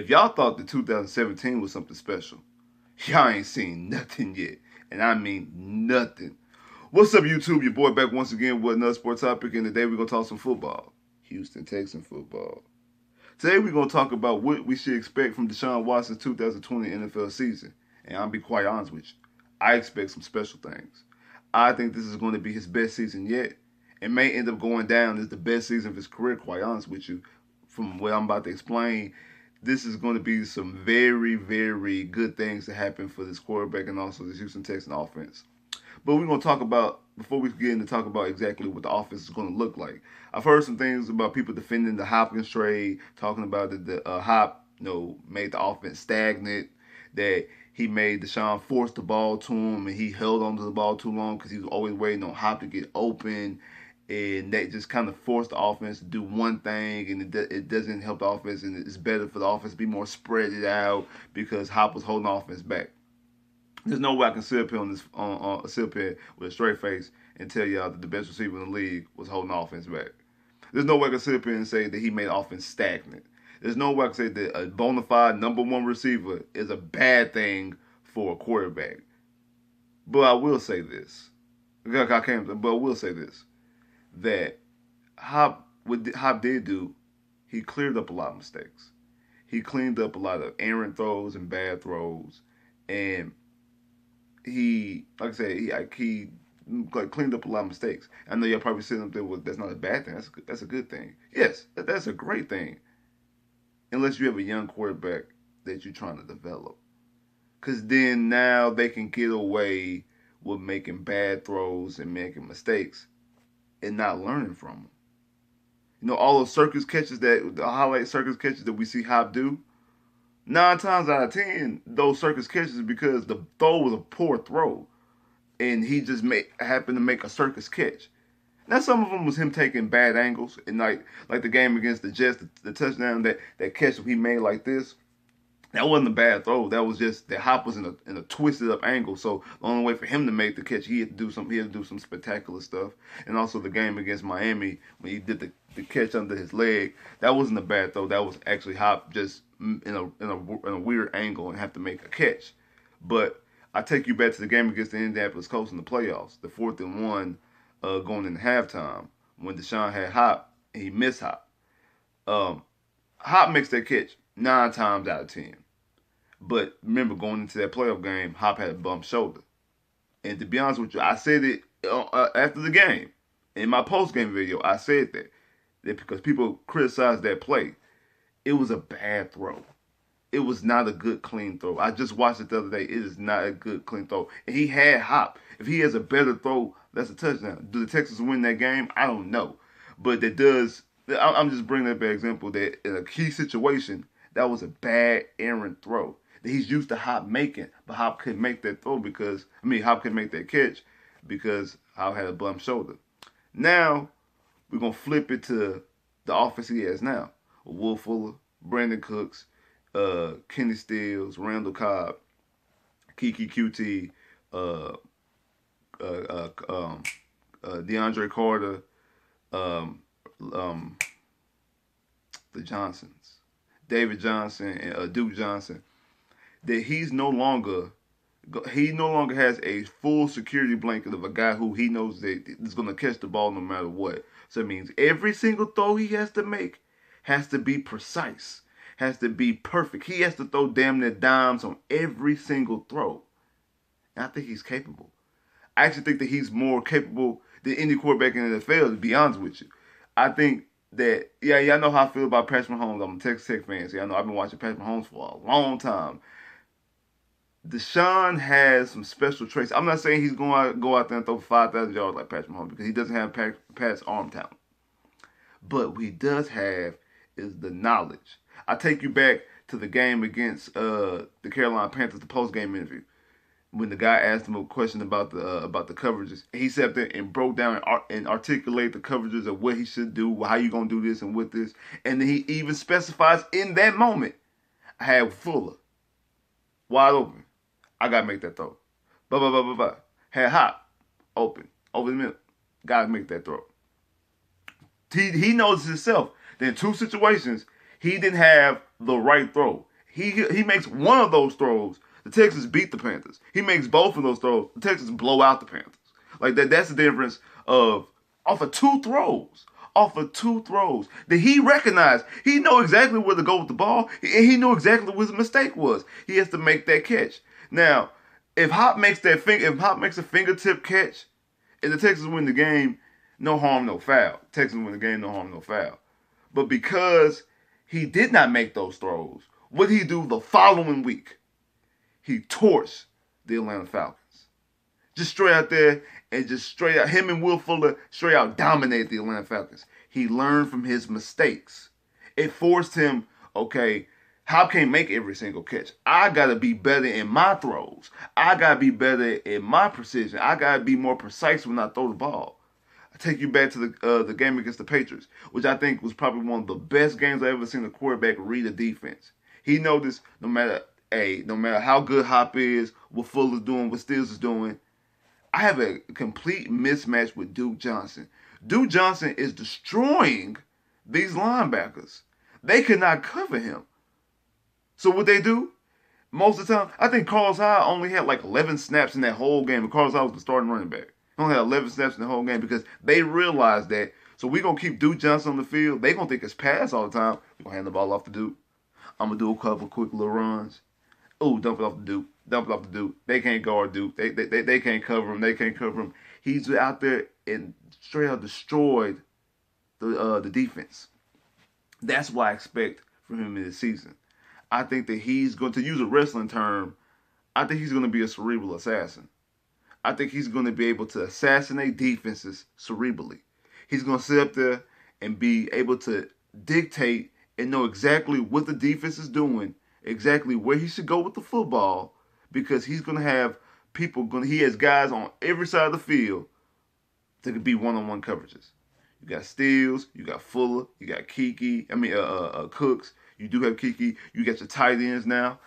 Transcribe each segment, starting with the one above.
If y'all thought the 2017 was something special, y'all ain't seen nothing yet. And I mean nothing. What's up, YouTube? Your boy back once again with another sports topic, and today we're going to talk some football. Houston Texans football. Today we're going to talk about what we should expect from Deshaun Watson's 2020 NFL season. And I'll be quite honest with you. I expect some special things. I think this is going to be his best season yet. It may end up going down as the best season of his career, quite honest with you. From what I'm about to explain, this is going to be some very, very good things to happen for this quarterback and also this Houston Texans offense. But we're going to talk about, before we get into talk about exactly what the offense is going to look like. I've heard some things about people defending the Hopkins trade, talking about that the Hop, made the offense stagnant, that he made Deshaun force the ball to him, and he held onto the ball too long because he was always waiting on Hop to get open, and that just kind of forced the offense to do one thing, and it doesn't help the offense, and it's better for the offense to be more spread it out because Hop was holding the offense back. There's no way I can sit up here sit up here with a straight face and tell y'all that the best receiver in the league was holding the offense back. There's no way I can sit up here and say that he made the offense stagnant. There's no way I can say that a bona fide number one receiver is a bad thing for a quarterback. But I will say this. But I will say this. That what Hop did do, he cleared up a lot of mistakes. He cleaned up a lot of errant throws and bad throws. And he, like I said, he cleaned up a lot of mistakes. I know y'all probably sitting up there, well, that's not a bad thing. That's a good thing. Yes, that's a great thing. Unless you have a young quarterback that you're trying to develop. Because then now they can get away with making bad throws and making mistakes and not learning from them. All those circus catches the highlight circus catches that we see Hop do, 9 times out of 10, those circus catches because the throw was a poor throw, and he just happened to make a circus catch. Now some of them was him taking bad angles, and like the game against the Jets, the touchdown that catch he made like this, that wasn't a bad throw. That was just that Hop was in a twisted up angle. So the only way for him to make the catch, he had to do some spectacular stuff. And also the game against Miami when he did the catch under his leg, that wasn't a bad throw. That was actually Hop just in a weird angle and have to make a catch. But I take you back to the game against the Indianapolis Colts in the playoffs, the 4th and 1 going into halftime when Deshaun had Hop and he missed Hop. Hop makes that catch 9 times out of 10. But remember, going into that playoff game, Hop had a bump shoulder. And to be honest with you, I said it after the game. In my post-game video, I said that because people criticized that play. It was a bad throw. It was not a good, clean throw. I just watched it the other day. It is not a good, clean throw. And he had Hop. If he has a better throw, that's a touchdown. Do the Texans win that game? I don't know. But that does, I'm just bringing up an example that in a key situation, that was a bad errant throw that he's used to Hop making, but Hop couldn't make that throw Hop couldn't make that catch because Hop had a bump shoulder. Now, we're going to flip it to the offense he has now. Will Fuller, Brandon Cooks, Kenny Stills, Randall Cobb, Kiki QT, DeAndre Carter, the Johnsons, David Johnson and Duke Johnson, that he no longer has a full security blanket of a guy who he knows that is going to catch the ball no matter what. So it means every single throw he has to make has to be precise, has to be perfect. He has to throw damn near dimes on every single throw. And I think he's capable. I actually think that he's more capable than any quarterback in the NFL, to be honest with you. I think that, y'all know how I feel about Patrick Mahomes. I'm a Texas Tech fan, so y'all know I've been watching Patrick Mahomes for a long time. Deshaun has some special traits. I'm not saying he's going to go out there and throw 5,000 yards like Patrick Mahomes because he doesn't have Pat's arm talent. But what he does have is the knowledge. I take you back to the game against the Carolina Panthers, the post-game interview, when the guy asked him a question about the coverages. He sat there and broke down and articulated the coverages of what he should do, how you going to do this and with this. And then he even specifies in that moment, I had Fuller wide open. I got to make that throw. Had Hop open, over the middle. Got to make that throw. He knows himself that in 2 situations, he didn't have the right throw. he makes one of those throws. The Texans beat the Panthers. He makes both of those throws. The Texans blow out the Panthers. Like that's the difference of off of two throws. Off of two throws that he recognized. He know exactly where to go with the ball, and he knew exactly what his mistake was. He has to make that catch. Now, if Hop makes a fingertip catch, and the Texans win the game, no harm, no foul. Texans win the game, no harm, no foul. But because he did not make those throws, what did he do the following week? He torched the Atlanta Falcons. Just straight out there and just straight out, him and Will Fuller straight out dominated the Atlanta Falcons. He learned from his mistakes. It forced him, okay, Hop can't make every single catch. I got to be better in my throws. I got to be better in my precision. I got to be more precise when I throw the ball. I take you back to the game against the Patriots, which I think was probably one of the best games I've ever seen a quarterback read a defense. He noticed no matter how good Hop is, what Fuller's doing, what Stills is doing, I have a complete mismatch with Duke Johnson. Duke Johnson is destroying these linebackers. They cannot cover him. So what they do, most of the time, I think Carlos Hyde only had like 11 snaps in that whole game. And Carlos Hyde was the starting running back. He only had 11 snaps in the whole game because they realized that. So we're going to keep Duke Johnson on the field. They're going to think it's pass all the time. We're going to hand the ball off to Duke. I'm going to do a couple quick little runs. Oh, dump it off to Duke. Dump it off to Duke. They can't guard Duke. They can't cover him. They can't cover him. He's out there and straight out destroyed the defense. That's what I expect from him in this season. I think that he's going to use a wrestling term. I think he's going to be a cerebral assassin. I think he's going to be able to assassinate defenses cerebrally. He's going to sit up there and be able to dictate and know exactly what the defense is doing, exactly where he should go with the football, because he's going to have he has guys on every side of the field that could be one-on-one coverages. You got Stills, you got Fuller, you got Cooks. You do have Kiki. You got your tight ends now.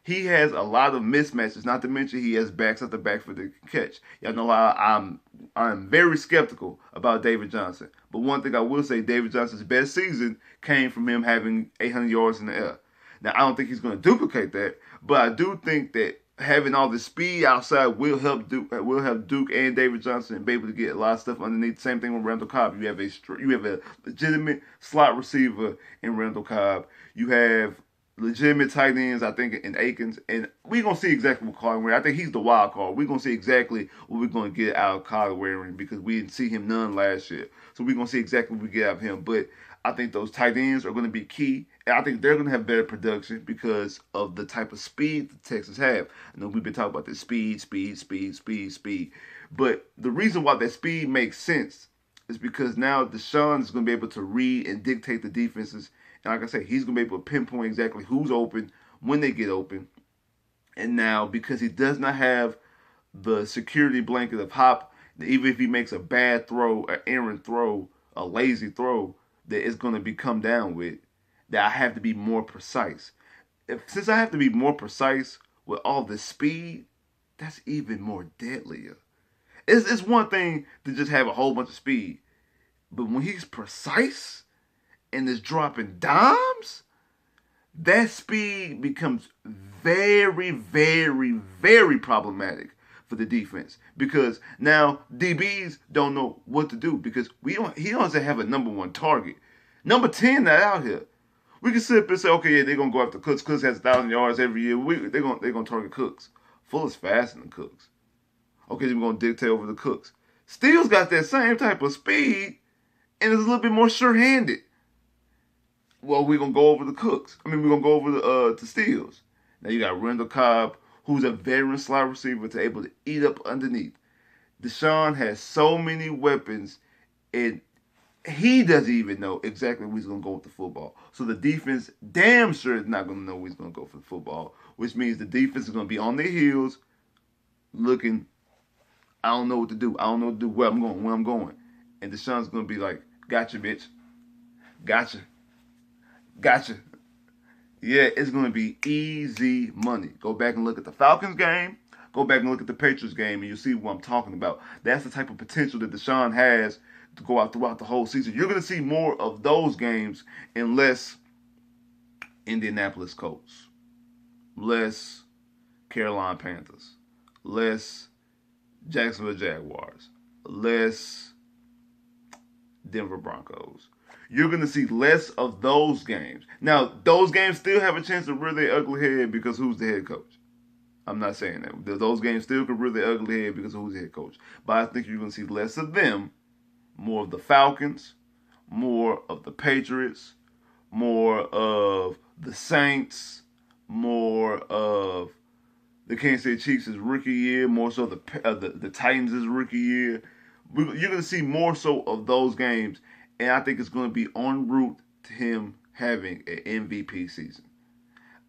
He has a lot of mismatches. Not to mention he has backs at the back for the catch. Y'all know I'm very skeptical about David Johnson. But one thing I will say, David Johnson's best season came from him having 800 yards in the air. Now I don't think he's going to duplicate that, but I do think that having all the speed outside will help Duke and David Johnson be able to get a lot of stuff underneath. Same thing with Randall Cobb. You have a legitimate slot receiver in Randall Cobb. You have legitimate tight ends, I think, in Akins. And we're going to see exactly what Kyler Waring. I think he's the wild card. We're going to see exactly what we're going to get out of Kyler Waring because we didn't see him none last year. So we're going to see exactly what we get out of him. But I think those tight ends are going to be key. And I think they're going to have better production because of the type of speed the Texans have. I know we've been talking about this speed. But the reason why that speed makes sense is because now Deshaun is going to be able to read and dictate the defenses. And like I said, he's going to be able to pinpoint exactly who's open, when they get open. And now, because he does not have the security blanket of Hop, even if he makes a bad throw, an errant throw, a lazy throw, that it's going to be come down with, that I have to be more precise. Since I have to be more precise with all the speed, that's even more deadlier. It's one thing to just have a whole bunch of speed, but when he's precise and is dropping dimes, that speed becomes very, very, very problematic for the defense, because now DBs don't know what to do because he doesn't have a number one target. Number 10 not out here. We can sit up and say, okay, yeah, they're gonna go after Cooks. Cooks has 1,000 yards every year. They're gonna target Cooks. Fuller's faster than Cooks. Okay, we're gonna dictate over the Cooks. Steele's got that same type of speed and is a little bit more sure-handed. Well, we're gonna go over the Cooks. We're gonna go over to Steele's. Now you got Randall Cobb, who's a veteran slot receiver to able to eat up underneath. Deshaun has so many weapons, and he doesn't even know exactly where he's going to go with the football. So the defense damn sure is not going to know where he's going to go for the football, which means the defense is going to be on their heels looking, I don't know what to do. I don't know what to do, where I'm going. And Deshaun's going to be like, gotcha, bitch. Gotcha. Yeah, it's going to be easy money. Go back and look at the Falcons game. Go back and look at the Patriots game, and you'll see what I'm talking about. That's the type of potential that Deshaun has to go out throughout the whole season. You're going to see more of those games and less Indianapolis Colts. less Carolina Panthers, less Jacksonville Jaguars, less Denver Broncos. You're going to see less of those games. Now, those games still have a chance to rear their ugly head because who's the head coach? I'm not saying that. Those games still could rear their ugly head because of who's the head coach. But I think you're going to see less of them, more of the Falcons, more of the Patriots, more of the Saints, more of the Kansas City Chiefs' rookie year, more so the Titans' rookie year. You're going to see more so of those games, and I think it's going to be en route to him having an MVP season.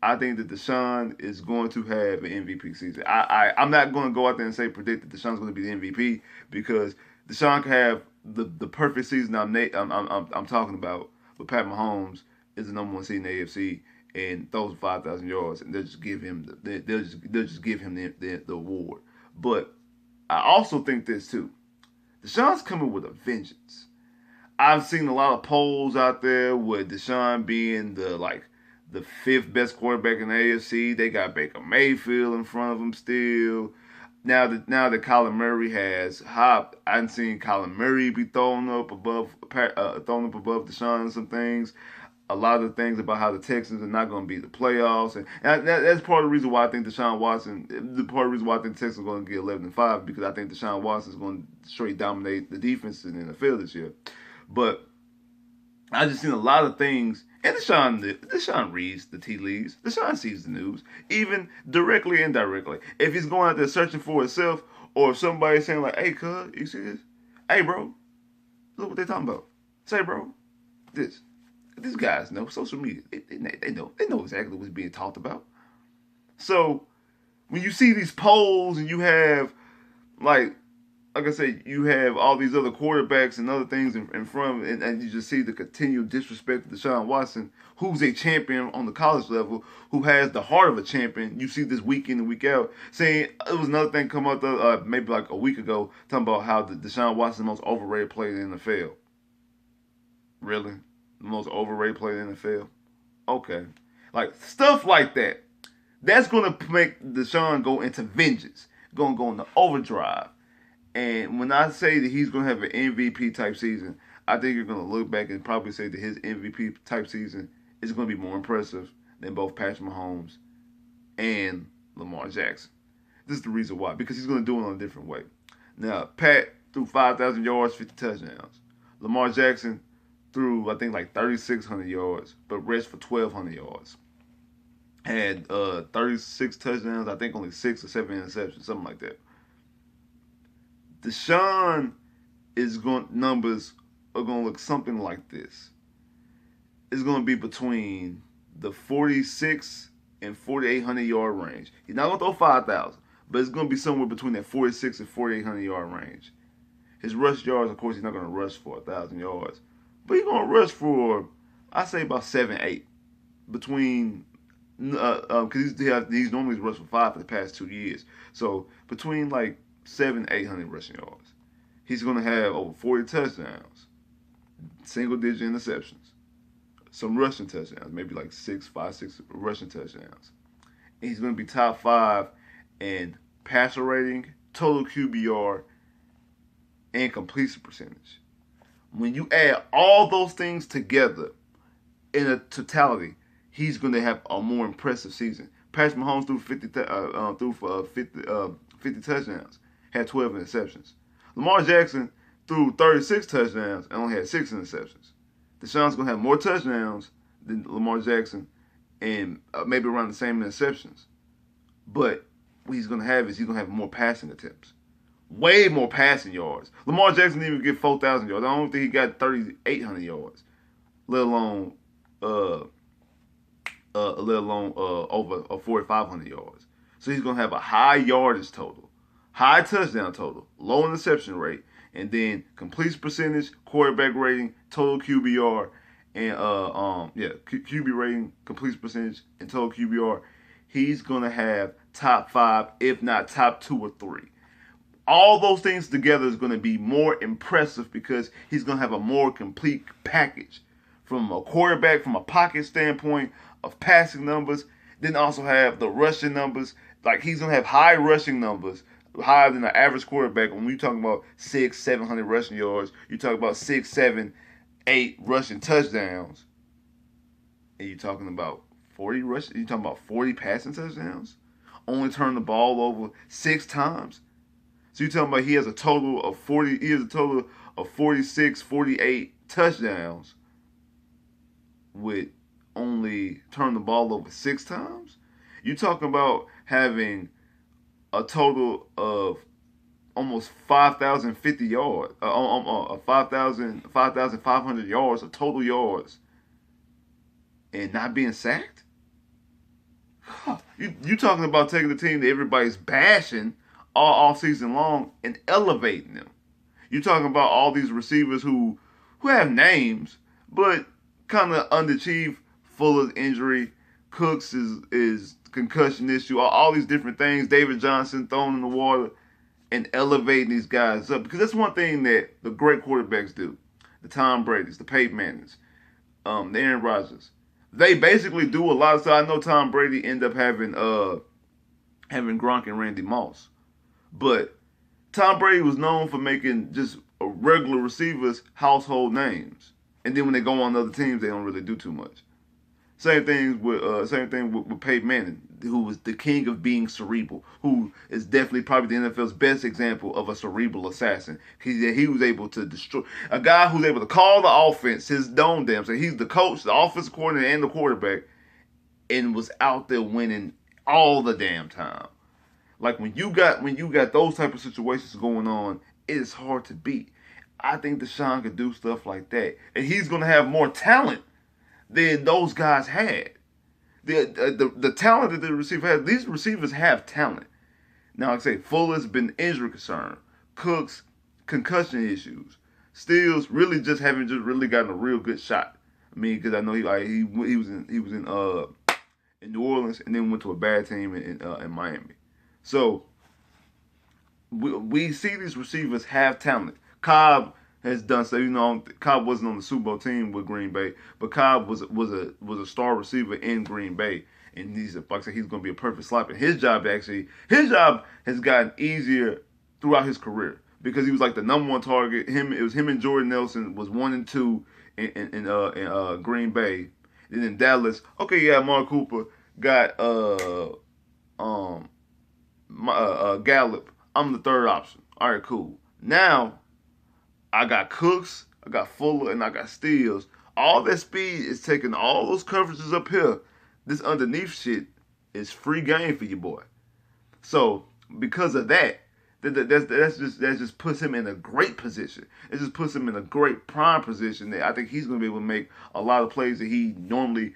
I think that Deshaun is going to have an MVP season. I'm not going to go out there and say predict that Deshaun's going to be the MVP because Deshaun can have the perfect season I'm talking about, but Pat Mahomes is the number one seed in the AFC and throws 5,000 yards, and they'll just give him the award. But I also think this too. Deshaun's coming with a vengeance. I've seen a lot of polls out there with Deshaun being the fifth best quarterback in the AFC. They got Baker Mayfield in front of him still. Now that Kyler Murray has hopped, I've seen Kyler Murray be thrown up above Deshaun and some things. A lot of things about how the Texans are not going to be the playoffs, and that's part of the reason why I think Deshaun Watson. The part of the reason why I think the Texans are going to get 11-5 because I think Deshaun Watson is going to straight dominate the defense in the NFL this year. But I just seen a lot of things, and Deshaun reads the tea leaves. Deshaun sees the news, even directly and indirectly. If he's going out there searching for himself, or if somebody's saying like, "Hey, cuz, you see this? Hey, bro, look what they talking about. Say, bro, this." These guys know social media. They know exactly what's being talked about. So when you see these polls and you have like I said, you have all these other quarterbacks and other things in front of it, and you just see the continued disrespect of Deshaun Watson, who's a champion on the college level, who has the heart of a champion. You see this week in and week out. Saying it was another thing come up maybe like a week ago talking about how Deshaun Watson is the most overrated player in the NFL. Really? The most overrated player in the NFL? Okay. Like, stuff like that. That's going to make Deshaun go into vengeance. Going to go into overdrive. And when I say that he's going to have an MVP type season, I think you're going to look back and probably say that his MVP type season is going to be more impressive than both Patrick Mahomes and Lamar Jackson. This is the reason why. Because he's going to do it in a different way. Now, Pat threw 5,000 yards, 50 touchdowns. Lamar Jackson threw, I think, like 3,600 yards, but rushed for 1,200 yards. Had 36 touchdowns, I think only 6 or 7 interceptions, something like that. Deshaun numbers are going to look something like this. It's going to be between the 46 and 4,800 yard range. He's not going to throw 5,000, but it's going to be somewhere between that 46 and 4,800 yard range. His rush yards, of course, he's not going to rush for 1,000 yards. But he's going to rush for, I say, about 7, 8. Between, because he's normally rushed for 5 for the past 2 years. So between like 800 rushing yards. He's going to have over 40 touchdowns, single-digit interceptions, some rushing touchdowns, maybe like 6 rushing touchdowns. And he's going to be top 5 in passer rating, total QBR, and completion percentage. When you add all those things together in a totality, he's going to have a more impressive season. Patrick Mahomes threw 50 touchdowns, had 12 interceptions. Lamar Jackson threw 36 touchdowns and only had 6 interceptions. Deshaun's going to have more touchdowns than Lamar Jackson and maybe around the same interceptions. But what he's going to have more passing attempts. Way more passing yards. Lamar Jackson didn't even get 4,000 yards. I don't think he got 3,800 yards, let alone over 4,500 yards. So he's gonna have a high yardage total, high touchdown total, low interception rate, and then completion percentage, quarterback rating, total QBR, and QB rating, completion percentage, and total QBR. He's gonna have top 5, if not top 2 or 3. All those things together is going to be more impressive because he's going to have a more complete package from a quarterback, from a pocket standpoint of passing numbers. Then also have the rushing numbers. Like he's gonna have high rushing numbers, higher than the average quarterback. When we talking about 600-700 rushing yards, you talk about 6, 7, 8 rushing touchdowns, and you're talking about 40 rushing. You talking about 40 passing touchdowns. Only turn the ball over 6 times. So you're talking about he has a total of 40. He has a total of 46, 48 touchdowns with only turn the ball over 6 times. You're talking about having a total of almost 5,050 yards, 5,500 yards of total yards, and not being sacked. You talking about taking the team that everybody's bashing all season long and elevating them. You're talking about all these receivers who have names, but kind of underachieve, full of injury. Cooks is concussion issue, all these different things. David Johnson thrown in the water and elevating these guys up, because that's one thing that the great quarterbacks do. The Tom Brady's, the Peyton Mannings, the Aaron Rodgers. They basically do a lot of stuff. I know Tom Brady ended up having Gronk and Randy Moss, but Tom Brady was known for making just regular receivers household names, and then when they go on other teams, they don't really do too much. Same thing with Peyton Manning, who was the king of being cerebral, who is definitely probably the NFL's best example of a cerebral assassin. He was able to destroy a guy who's able to call the offense his own damn self. He's the coach, the offensive coordinator, and the quarterback, and was out there winning all the damn time. Like when you got those type of situations going on, it is hard to beat. I think Deshaun could do stuff like that, and he's gonna have more talent than those guys had. The talent that the receiver has, these receivers have talent. Now, like I say, Fuller's been injury concern. Cooks, concussion issues. Stills really just haven't really gotten a real good shot. I mean, because I know he was in New Orleans and then went to a bad team in Miami. So we see these receivers have talent. Cobb has done so. Cobb wasn't on the Super Bowl team with Green Bay, but Cobb was a star receiver in Green Bay, and like I said, he's going to be a perfect slot. And his job has gotten easier throughout his career, because he was like the number one target. It was him and Jordan Nelson was 1 and 2 in Green Bay. Then in Dallas, okay, yeah, Mark Cooper got Gallup. I'm the third option. All right, cool. Now I got Cooks, I got Fuller, and I got Stills. All that speed is taking all those coverages up here. This underneath shit is free game for your boy. So because of that, that just puts him in a great position. It just puts him in a great prime position that I think he's going to be able to make a lot of plays that he normally.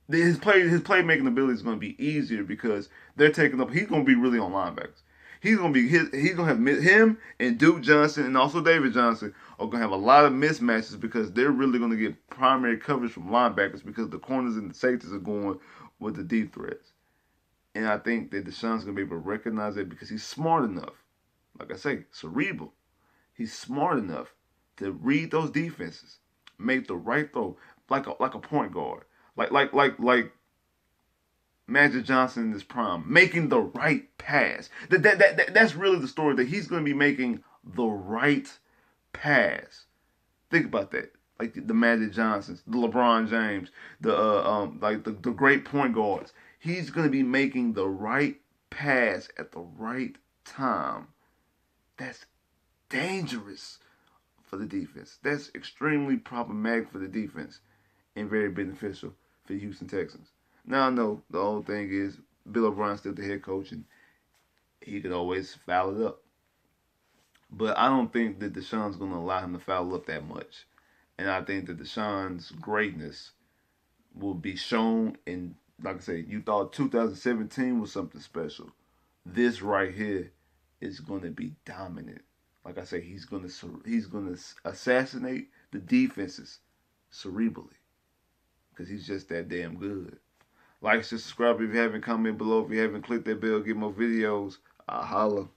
His playmaking ability is going to be easier because they're taking up. He's going to be really on linebackers. He's gonna have him and Duke Johnson and also David Johnson are gonna have a lot of mismatches, because they're really gonna get primary coverage from linebackers, because the corners and the safeties are going with the deep threats. And I think that Deshaun's gonna be able to recognize it, because he's smart enough. Like I say, cerebral. He's smart enough to read those defenses, make the right throw, like a point guard, like Magic Johnson in his prime, making the right pass. That's really the story, that he's going to be making the right pass. Think about that. Like the Magic Johnsons, the LeBron James, the great point guards. He's going to be making the right pass at the right time. That's dangerous for the defense. That's extremely problematic for the defense and very beneficial for the Houston Texans. Now I know the whole thing is Bill O'Brien's still the head coach, and he could always foul it up. But I don't think that Deshaun's going to allow him to foul up that much. And I think that Deshaun's greatness will be shown in, like I said, you thought 2017 was something special. This right here is going to be dominant. Like I say, he's going to assassinate the defenses cerebrally, because he's just that damn good. Like, subscribe if you haven't, comment below if you haven't, click that bell, get more videos. I'll holla.